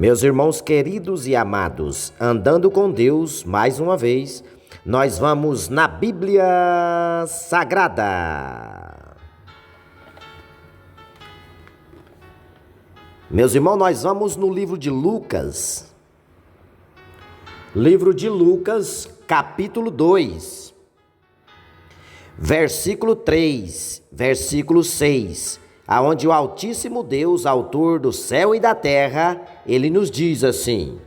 Meus irmãos queridos e amados, andando com Deus, mais uma vez, nós vamos na Bíblia Sagrada. Meus irmãos, nós vamos no livro de Lucas. Livro de Lucas, capítulo 2, versículo 3, versículo 6. Aonde o Altíssimo Deus, autor do céu e da terra, ele nos diz assim: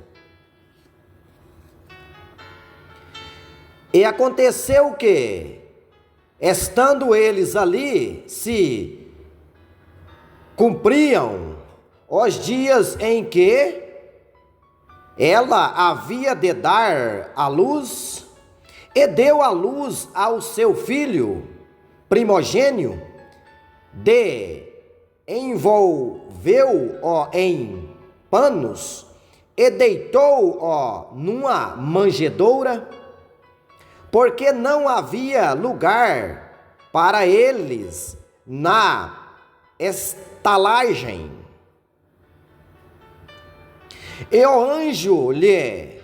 E aconteceu que, estando eles ali, se cumpriam os dias em que ela havia de dar à luz, e deu à luz ao seu filho primogênio, envolveu-o em panos e deitou-o numa manjedoura, porque não havia lugar para eles na estalagem. E o anjo lhe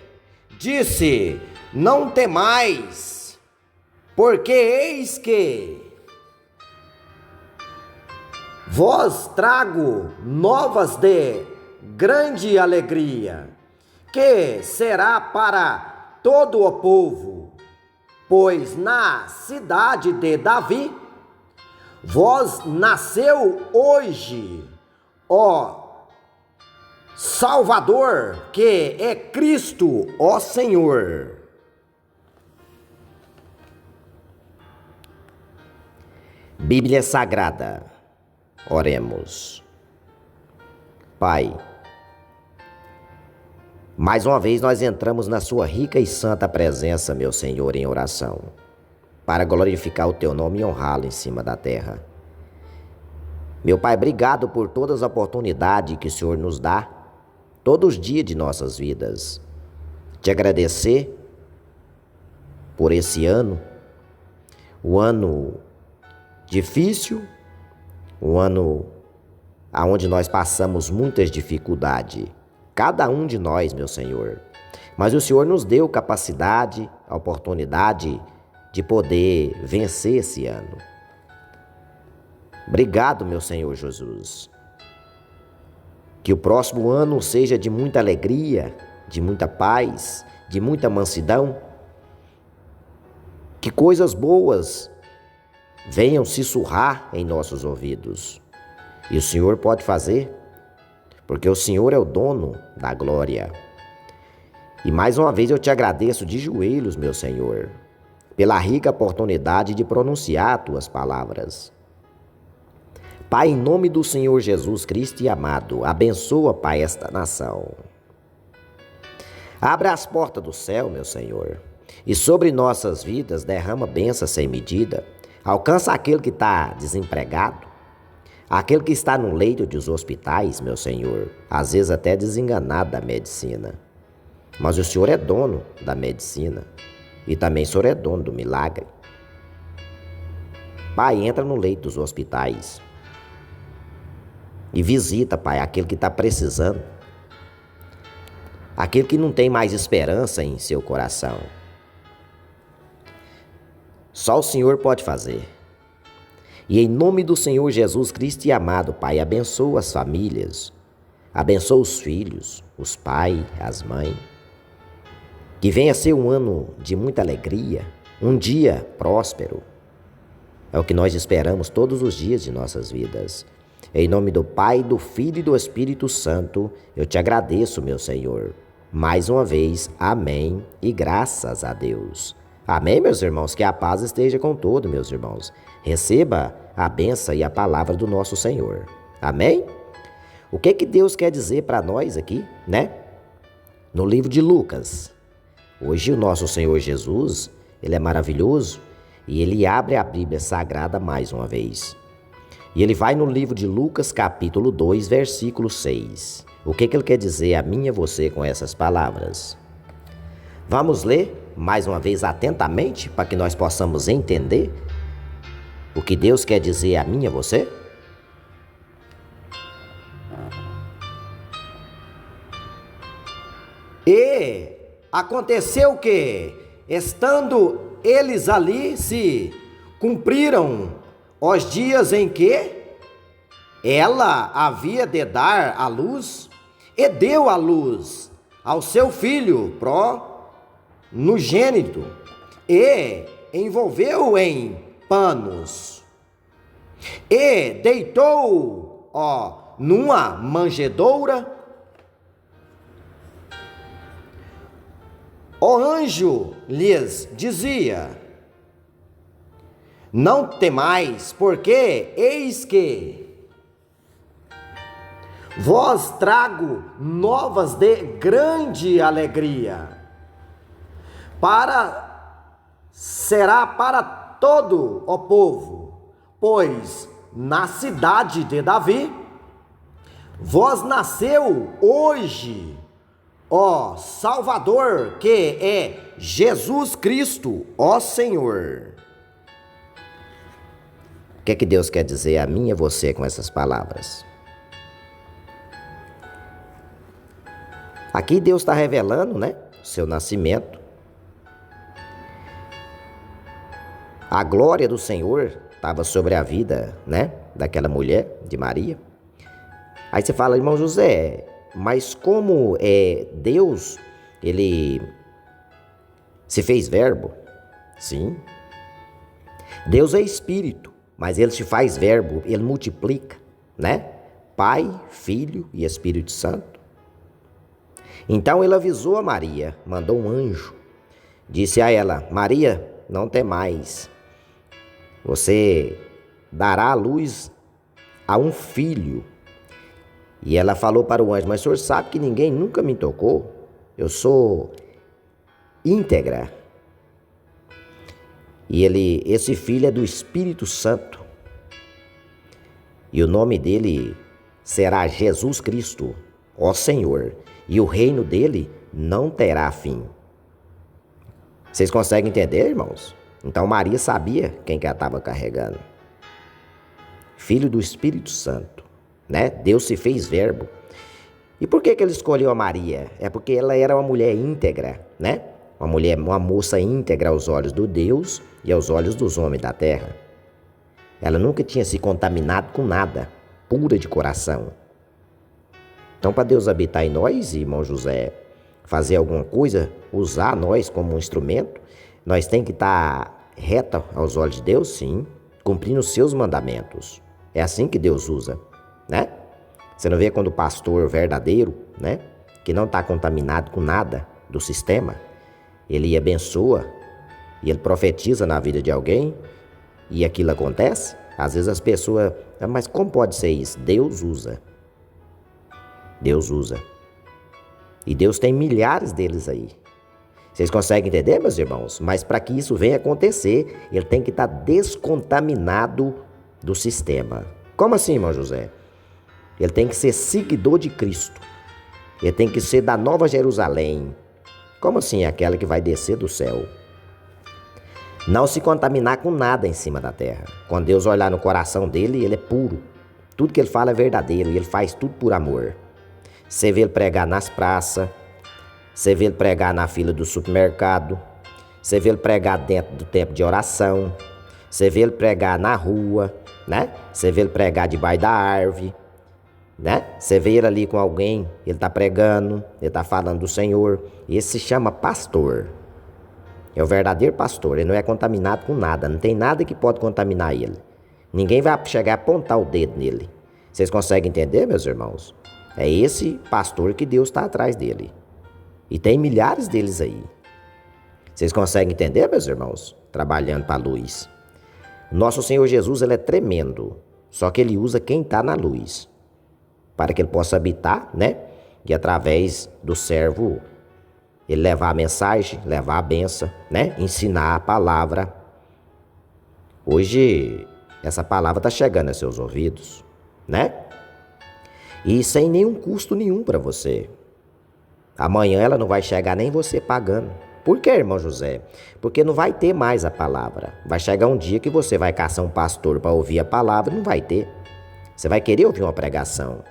disse: Não temais, porque eis que vos trago novas de grande alegria, que será para todo o povo, pois na cidade de Davi vos nasceu hoje o Salvador, que é Cristo, o Senhor. Bíblia Sagrada. Oremos. Pai, mais uma vez nós entramos na sua rica e santa presença, meu Senhor, em oração, para glorificar o teu nome e honrá-lo em cima da terra. Meu Pai, obrigado por todas as oportunidades que o Senhor nos dá, todos os dias de nossas vidas. Te agradecer por esse ano, o ano difícil, um ano onde nós passamos muitas dificuldades, cada um de nós, meu Senhor. Mas o Senhor nos deu capacidade, a oportunidade de poder vencer esse ano. Obrigado, meu Senhor Jesus. Que o próximo ano seja de muita alegria, de muita paz, de muita mansidão. Que coisas boas venham sussurrar em nossos ouvidos. E o Senhor pode fazer, porque o Senhor é o dono da glória. E mais uma vez eu te agradeço de joelhos, meu Senhor, pela rica oportunidade de pronunciar tuas palavras. Pai, em nome do Senhor Jesus Cristo e amado, abençoa, Pai, esta nação. Abra as portas do céu, meu Senhor, e sobre nossas vidas derrama bênção sem medida. Alcança aquele que está desempregado, aquele que está no leito dos hospitais, meu Senhor, às vezes até desenganado da medicina. Mas o Senhor é dono da medicina e também o Senhor é dono do milagre. Pai, entra no leito dos hospitais e visita, Pai, aquele que está precisando, aquele que não tem mais esperança em seu coração. Só o Senhor pode fazer. E em nome do Senhor Jesus Cristo e amado, Pai, abençoa as famílias, abençoa os filhos, os pais, as mães. Que venha ser um ano de muita alegria, um dia próspero. É o que nós esperamos todos os dias de nossas vidas. Em nome do Pai, do Filho e do Espírito Santo, eu te agradeço, meu Senhor. Mais uma vez, amém e graças a Deus. Amém, meus irmãos? Que a paz esteja com todos, meus irmãos. Receba a bênção e a palavra do nosso Senhor. Amém? O que Deus quer dizer para nós aqui, né? No livro de Lucas. Hoje o nosso Senhor Jesus, ele é maravilhoso e ele abre a Bíblia Sagrada mais uma vez. E ele vai no livro de Lucas, capítulo 2, versículo 6. O que ele quer dizer a mim e a você com essas palavras? Vamos ler mais uma vez atentamente para que nós possamos entender o que Deus quer dizer a mim e a você? E aconteceu que, estando eles ali, se cumpriram os dias em que ela havia de dar à luz, e deu à luz ao seu filho primogênito, e envolveu em panos, e deitou numa manjedoura. O anjo lhes dizia: não temais, porque eis que vós trago novas de grande alegria, será para todo o povo, pois na cidade de Davi vós nasceu hoje ó Salvador, que é Jesus Cristo, ó Senhor. O que é que Deus quer dizer a mim e a você com essas palavras? Aqui Deus está revelando, né, seu nascimento. A glória do Senhor estava sobre a vida, né, daquela mulher, de Maria. Aí você fala, irmão José, mas como Deus, ele se fez verbo? Sim. Deus é espírito, mas ele se faz verbo, ele multiplica, né? Pai, Filho e Espírito Santo. Então ele avisou a Maria, mandou um anjo, disse a ela: Maria, não temais, você dará à luz a um filho. E ela falou para o anjo: mas o senhor sabe que ninguém nunca me tocou? Eu sou íntegra. E esse filho é do Espírito Santo. E o nome dele será Jesus Cristo, ó Senhor. E o reino dele não terá fim. Vocês conseguem entender, irmãos? Então Maria sabia quem que ela estava carregando. Filho do Espírito Santo. Né? Deus se fez verbo. E por que ele escolheu a Maria? É porque ela era uma mulher íntegra, né? Uma moça íntegra aos olhos do Deus e aos olhos dos homens da terra. Ela nunca tinha se contaminado com nada, pura de coração. Então, para Deus habitar em nós, irmão José, fazer alguma coisa, usar nós como um instrumento, nós temos que estar reta aos olhos de Deus, sim, cumprindo os seus mandamentos. É assim que Deus usa. Né? Você não vê quando o pastor verdadeiro, né, que não está contaminado com nada do sistema, ele abençoa e ele profetiza na vida de alguém e aquilo acontece? Às vezes as pessoas, mas como pode ser isso? Deus usa. Deus usa. E Deus tem milhares deles aí. Vocês conseguem entender, meus irmãos? Mas para que isso venha acontecer, ele tem que estar descontaminado do sistema. Como assim, irmão José? Ele tem que ser seguidor de Cristo. Ele tem que ser da Nova Jerusalém. Como assim? Aquela que vai descer do céu. Não se contaminar com nada em cima da terra. Quando Deus olhar no coração dele, ele é puro. Tudo que ele fala é verdadeiro e ele faz tudo por amor. Você vê ele pregar nas praças. Você vê ele pregar na fila do supermercado. Você vê ele pregar dentro do tempo de oração. Você vê ele pregar na rua, né? Você vê ele pregar debaixo da árvore. Né? Você vê ele ali com alguém, ele está pregando, ele está falando do Senhor. Esse se chama pastor. É o verdadeiro pastor. Ele não é contaminado com nada. Não tem nada que pode contaminar ele. Ninguém vai chegar a apontar o dedo nele. Vocês conseguem entender, meus irmãos? É esse pastor que Deus está atrás dele. E tem milhares deles aí. Vocês conseguem entender, meus irmãos? Trabalhando para a luz. Nosso Senhor Jesus, ele é tremendo. Só que ele usa quem está na luz. Para que ele possa habitar, né? E através do servo, ele levar a mensagem, levar a benção, né? Ensinar a palavra. Hoje, essa palavra está chegando aos seus ouvidos, né? E sem nenhum custo nenhum para você. Amanhã ela não vai chegar nem você pagando. Por quê, irmão José? Porque não vai ter mais a palavra. Vai chegar um dia que você vai caçar um pastor para ouvir a palavra e não vai ter. Você vai querer ouvir uma pregação.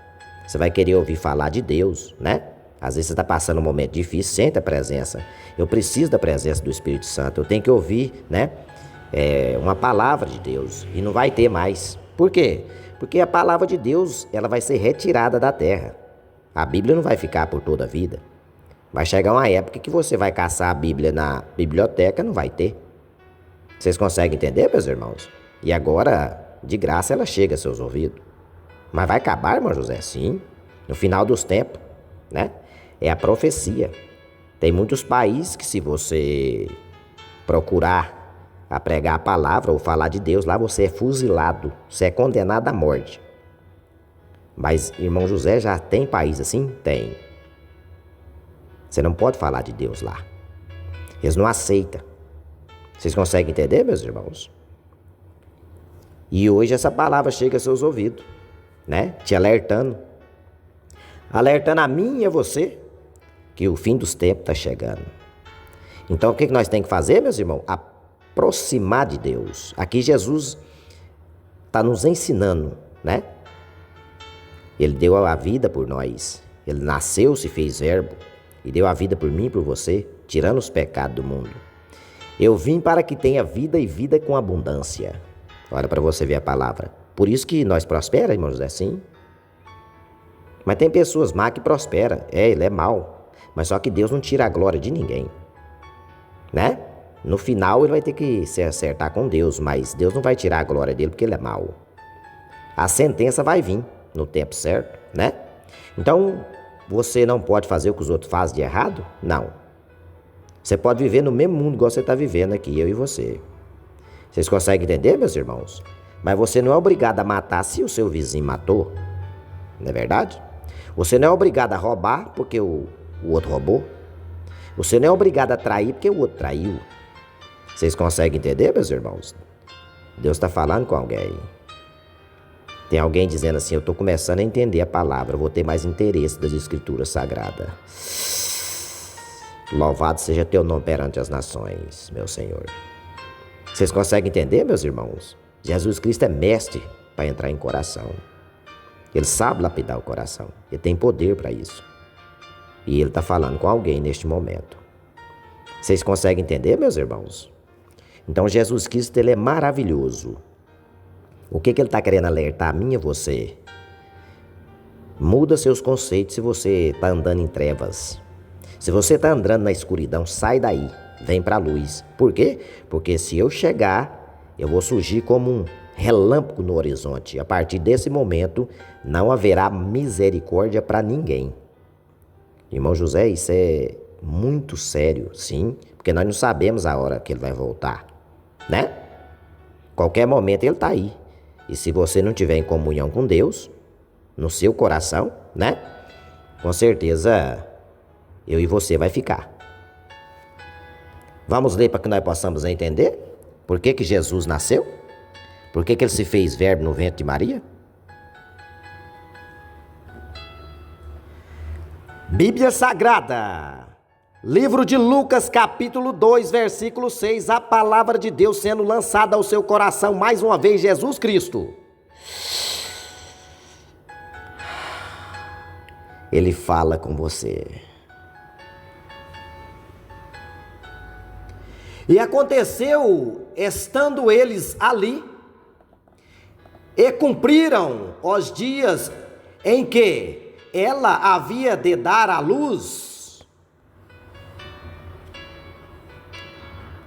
Você vai querer ouvir falar de Deus, né? Às vezes você está passando um momento difícil, sente a presença. Eu preciso da presença do Espírito Santo. Eu tenho que ouvir, né? Uma palavra de Deus. E não vai ter mais. Por quê? Porque a palavra de Deus, ela vai ser retirada da terra. A Bíblia não vai ficar por toda a vida. Vai chegar uma época que você vai caçar a Bíblia na biblioteca, não vai ter. Vocês conseguem entender, meus irmãos? E agora, de graça, ela chega aos seus ouvidos. Mas vai acabar, irmão José? Sim. No final dos tempos, né? É a profecia. Tem muitos países que, se você procurar a pregar a palavra ou falar de Deus, lá você é fuzilado, você é condenado à morte. Mas, irmão José, já tem país assim? Tem. Você não pode falar de Deus lá. Eles não aceitam. Vocês conseguem entender, meus irmãos? E hoje essa palavra chega aos seus ouvidos, né? Te alertando. Alertando a mim e a você que o fim dos tempos está chegando. Então o que nós temos que fazer, meus irmãos? Aproximar de Deus. Aqui Jesus está nos ensinando, né? Ele deu a vida por nós. Ele nasceu, se fez verbo e deu a vida por mim e por você, tirando os pecados do mundo. Eu vim para que tenha vida e vida com abundância. Olha para você ver a palavra. Por isso que nós prosperamos, irmão José, sim. Mas tem pessoas má que prosperam. Ele é mau. Mas só que Deus não tira a glória de ninguém. Né? No final ele vai ter que se acertar com Deus, mas Deus não vai tirar a glória dele porque ele é mau. A sentença vai vir no tempo certo, né? Então, você não pode fazer o que os outros fazem de errado? Não. Você pode viver no mesmo mundo igual você está vivendo aqui, eu e você. Vocês conseguem entender, meus irmãos? Mas você não é obrigado a matar se o seu vizinho matou. Não é verdade? Você não é obrigado a roubar porque o outro roubou. Você não é obrigado a trair porque o outro traiu. Vocês conseguem entender, meus irmãos? Deus está falando com alguém. Tem alguém dizendo assim, eu estou começando a entender a palavra, eu vou ter mais interesse das escrituras sagradas. Louvado seja teu nome perante as nações, meu Senhor. Vocês conseguem entender, meus irmãos? Jesus Cristo é mestre para entrar em coração. Ele sabe lapidar o coração. Ele tem poder para isso. E ele está falando com alguém neste momento. Vocês conseguem entender, meus irmãos? Então Jesus Cristo, ele é maravilhoso. O que ele está querendo alertar a mim e você? Muda seus conceitos se você está andando em trevas. Se você está andando na escuridão, sai daí. Vem para a luz. Por quê? Porque se eu chegar, eu vou surgir como um relâmpago no horizonte. A partir desse momento, não haverá misericórdia para ninguém. Irmão José, isso é muito sério, sim, porque nós não sabemos a hora que ele vai voltar, né? Qualquer momento ele está aí. E se você não tiver em comunhão com Deus, no seu coração, né? Com certeza, eu e você vai ficar. Vamos ler para que nós possamos entender por que Jesus nasceu? Por que ele se fez verbo no ventre de Maria? Bíblia Sagrada, livro de Lucas, capítulo 2, versículo 6, a palavra de Deus sendo lançada ao seu coração, mais uma vez, Jesus Cristo. Ele fala com você. E aconteceu, estando eles ali, e cumpriram os dias em que ela havia de dar à luz,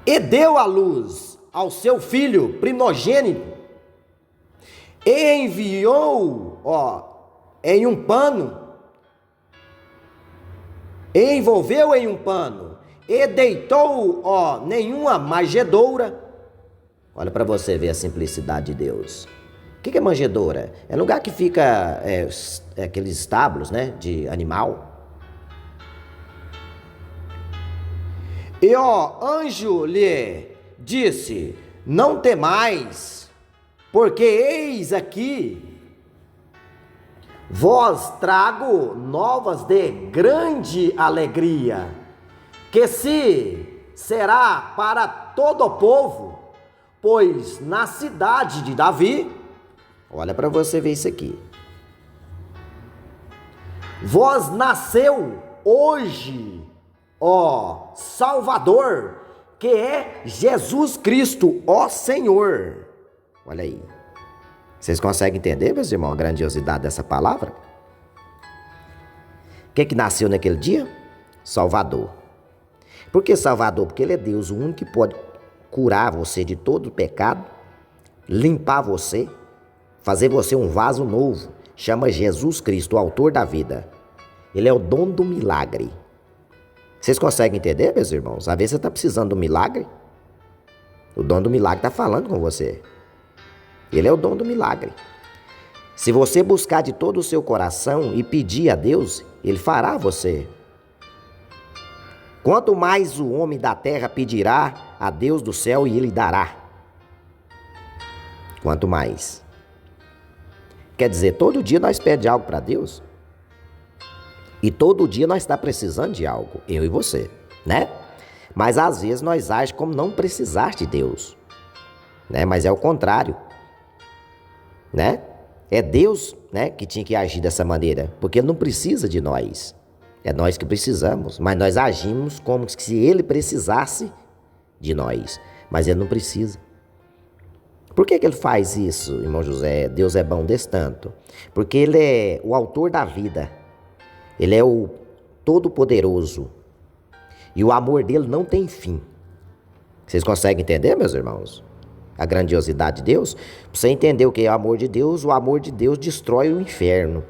e deu à luz ao seu filho primogênito, e enviou, em um pano, e envolveu em um pano, e deitou, nenhuma manjedoura. Olha para você ver a simplicidade de Deus. O que é manjedoura? É lugar que fica aqueles estábulos, né, de animal. E anjo lhe disse: não temais, porque eis aqui vós trago novas de grande alegria, que se será para todo o povo, pois na cidade de Davi, olha para você ver isso aqui, vós nasceu hoje, ó Salvador, que é Jesus Cristo, ó Senhor. Olha aí. Vocês conseguem entender, meus irmãos, a grandiosidade dessa palavra? O que nasceu naquele dia? Salvador. Por que Salvador? Porque Ele é Deus, o único que pode curar você de todo o pecado, limpar você, fazer você um vaso novo. Chama Jesus Cristo, o autor da vida. Ele é o dono do milagre. Vocês conseguem entender, meus irmãos? Às vezes você está precisando do milagre. O dono do milagre está falando com você. Ele é o dono do milagre. Se você buscar de todo o seu coração e pedir a Deus, Ele fará a você. Quanto mais o homem da terra pedirá a Deus do céu e Ele dará. Quanto mais. Quer dizer, todo dia nós pedimos algo para Deus. E todo dia nós está precisando de algo, eu e você, né? Mas às vezes nós agimos como não precisar de Deus, né? Mas é o contrário, né? É Deus, né, que tinha que agir dessa maneira, porque Ele não precisa de nós. É nós que precisamos, mas nós agimos como se Ele precisasse de nós, mas Ele não precisa. Por que Ele faz isso, irmão José? Deus é bom desse tanto. Porque Ele é o autor da vida. Ele é o Todo-Poderoso. E o amor dele não tem fim. Vocês conseguem entender, meus irmãos? A grandiosidade de Deus? Para você entender o que é o amor de Deus destrói o inferno.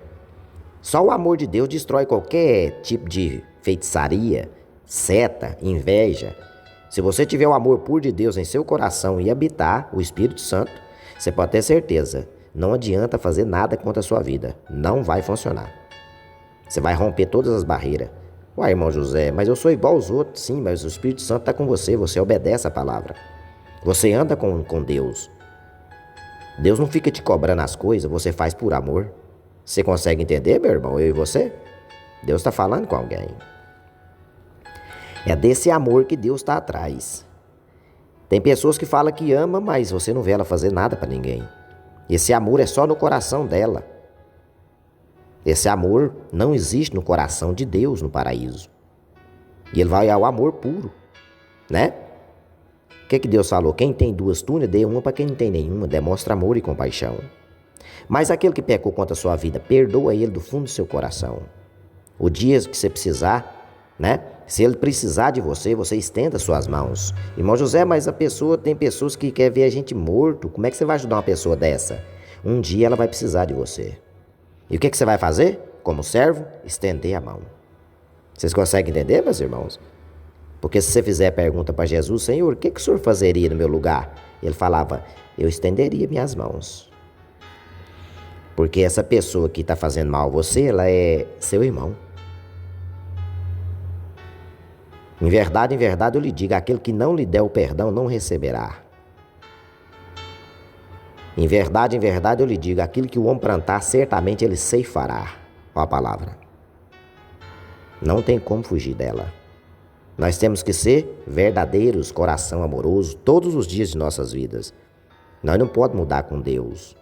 Só o amor de Deus destrói qualquer tipo de feitiçaria, seta, inveja. Se você tiver o amor puro de Deus em seu coração e habitar o Espírito Santo, você pode ter certeza, não adianta fazer nada contra a sua vida. Não vai funcionar. Você vai romper todas as barreiras. Uai, irmão José, mas eu sou igual aos outros. Sim, mas o Espírito Santo está com você. Você obedece a palavra. Você anda com Deus. Deus não fica te cobrando as coisas. Você faz por amor. Você consegue entender, meu irmão? Eu e você? Deus está falando com alguém. É desse amor que Deus está atrás. Tem pessoas que falam que ama, mas você não vê ela fazer nada para ninguém. Esse amor é só no coração dela. Esse amor não existe no coração de Deus no paraíso. E Ele vai ao amor puro, né? O que Deus falou? Quem tem duas túnicas, dê uma para quem não tem nenhuma. Demonstra amor e compaixão. Mas aquele que pecou contra a sua vida, perdoa ele do fundo do seu coração. O dia que você precisar, né? Se ele precisar de você, você estenda suas mãos. Irmão José, mas tem pessoas que querem ver a gente morto. Como é que você vai ajudar uma pessoa dessa? Um dia ela vai precisar de você. E o que você vai fazer? Como servo, estender a mão. Vocês conseguem entender, meus irmãos? Porque se você fizer a pergunta para Jesus, Senhor, o que o Senhor fazeria no meu lugar? Ele falava, eu estenderia minhas mãos. Porque essa pessoa que está fazendo mal a você, ela é seu irmão. Em verdade, eu lhe digo, aquele que não lhe der o perdão não receberá. Em verdade, eu lhe digo, aquilo que o homem plantar, certamente ele ceifará. Olha a palavra. Não tem como fugir dela. Nós temos que ser verdadeiros, coração amoroso, todos os dias de nossas vidas. Nós não podemos mudar com Deus.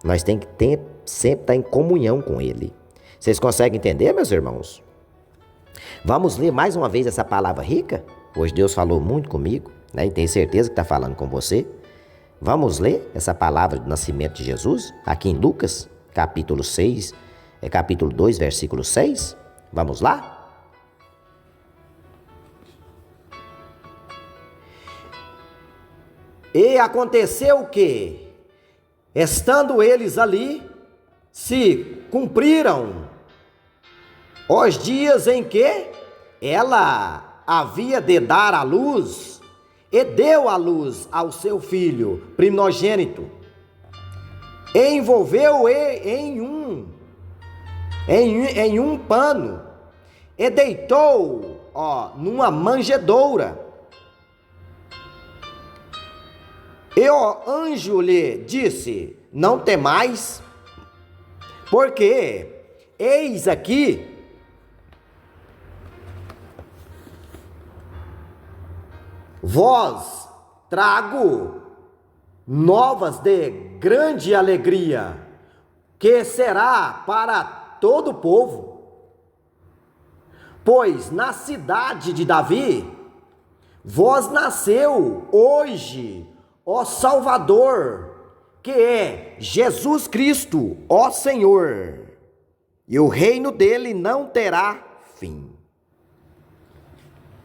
Nós temos que sempre estar em comunhão com Ele. Vocês conseguem entender, meus irmãos? Vamos ler mais uma vez essa palavra rica? Hoje Deus falou muito comigo, né? E tenho certeza que está falando com você. Vamos ler essa palavra do nascimento de Jesus, aqui em Lucas, capítulo 6, capítulo 2, versículo 6. Vamos lá? E aconteceu que, estando eles ali, se cumpriram os dias em que ela havia de dar à luz, e deu à luz ao seu filho primogênito, e envolveu-o em um pano, e deitou numa manjedoura. E o anjo lhe disse, não temais, porque eis aqui vós trago novas de grande alegria, que será para todo o povo. Pois na cidade de Davi vós nasceu hoje, ó Salvador, que é Jesus Cristo, ó Senhor, e o reino dele não terá fim.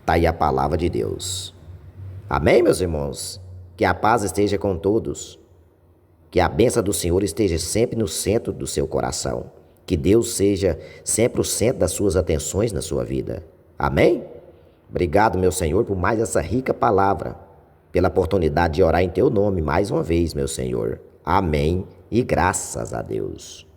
Está aí a palavra de Deus. Amém, meus irmãos? Que a paz esteja com todos. Que a bênção do Senhor esteja sempre no centro do seu coração. Que Deus seja sempre o centro das suas atenções na sua vida. Amém? Obrigado, meu Senhor, por mais essa rica palavra, pela oportunidade de orar em teu nome mais uma vez, meu Senhor. Amém e graças a Deus.